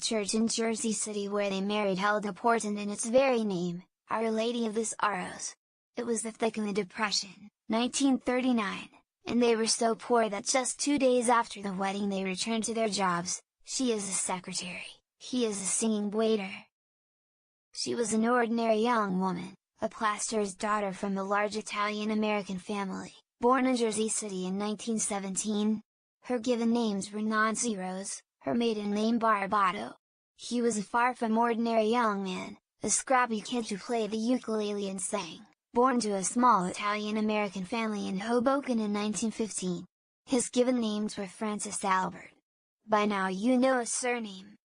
church in Jersey City where they married held a portent in its very name, Our Lady of the Sorrows. It was the thick in the Depression, 1939, and they were so poor that just 2 days after the wedding they returned to their jobs. She is a secretary, he is a singing waiter. She was an ordinary young woman, a plasterer's daughter from a large Italian-American family, born in Jersey City in 1917. Her given names were Nancy Rose, her maiden name Barbato. He was a far from ordinary young man, a scrappy kid who played the ukulele and sang, born to a small Italian-American family in Hoboken in 1915. His given names were Francis Albert. By now you know his surname.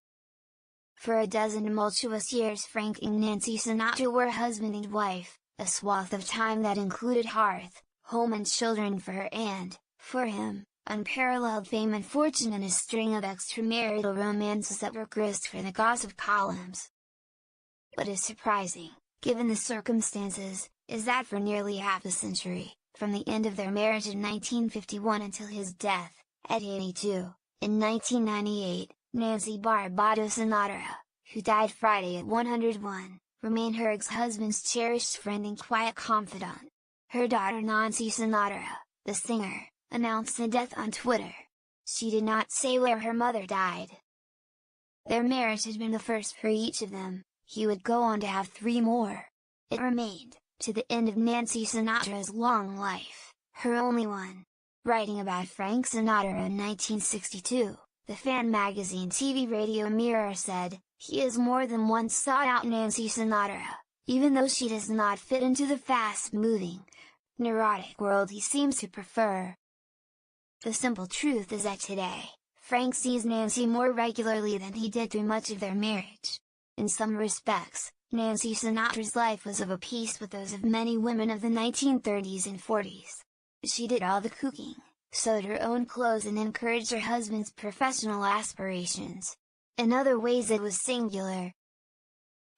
For a dozen tumultuous years Frank and Nancy Sinatra were husband and wife, a swath of time that included hearth, home and children for her and, for him, unparalleled fame and fortune and a string of extramarital romances that were grist for the gossip columns. What is surprising, given the circumstances, is that for nearly half a century, from the end of their marriage in 1951 until his death, at 82, in 1998, Nancy Barbato Sinatra, who died Friday at 101, remained her ex-husband's cherished friend and quiet confidant. Her daughter Nancy Sinatra, the singer, announced the death on Twitter. She did not say where her mother died. Their marriage had been the first for each of them. He would go on to have 3 more. It remained, to the end of Nancy Sinatra's long life, her only one. Writing about Frank Sinatra in 1962, the fan magazine TV Radio Mirror said, "He is more than one sought-out Nancy Sinatra, even though she does not fit into the fast-moving, neurotic world he seems to prefer." The simple truth is that today, Frank sees Nancy more regularly than he did through much of their marriage. In some respects, Nancy Sinatra's life was of a piece with those of many women of the 1930s and 40s. She did all the cooking, sewed her own clothes and encouraged her husband's professional aspirations. In other ways it was singular.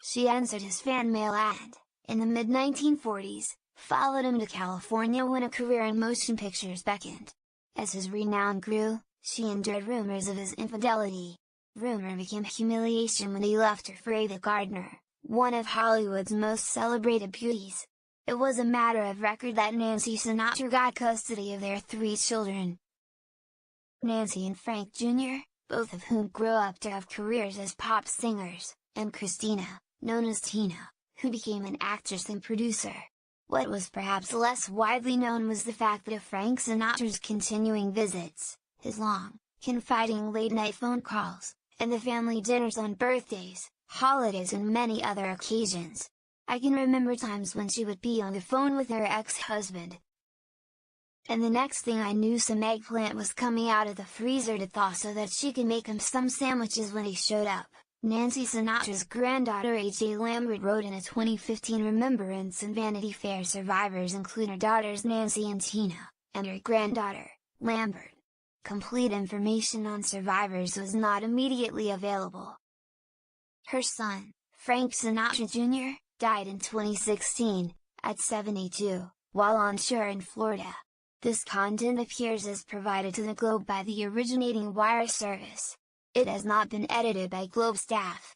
She answered his fan mail and, in the mid-1940s, followed him to California when a career in motion pictures beckoned. As his renown grew, she endured rumors of his infidelity. Rumor became humiliation when he left her for Ava Gardner, one of Hollywood's most celebrated beauties. It was a matter of record that Nancy Sinatra got custody of their 3 children. Nancy and Frank Jr., both of whom grew up to have careers as pop singers, and Christina, known as Tina, who became an actress and producer. What was perhaps less widely known was the fact that of Frank Sinatra's continuing visits, his long, confiding late-night phone calls, and the family dinners on birthdays, holidays and many other occasions. I can remember times when she would be on the phone with her ex-husband, and the next thing I knew some eggplant was coming out of the freezer to thaw so that she could make him some sandwiches when he showed up. Nancy Sinatra's granddaughter A.J. Lambert wrote in a 2015 remembrance, and Vanity Fair survivors include her daughters Nancy and Tina, and her granddaughter, Lambert. Complete information on survivors was not immediately available. Her son, Frank Sinatra Jr., died in 2016, at 72, while on shore in Florida. This content appears as provided to the Globe by the originating wire service. It has not been edited by Globe staff.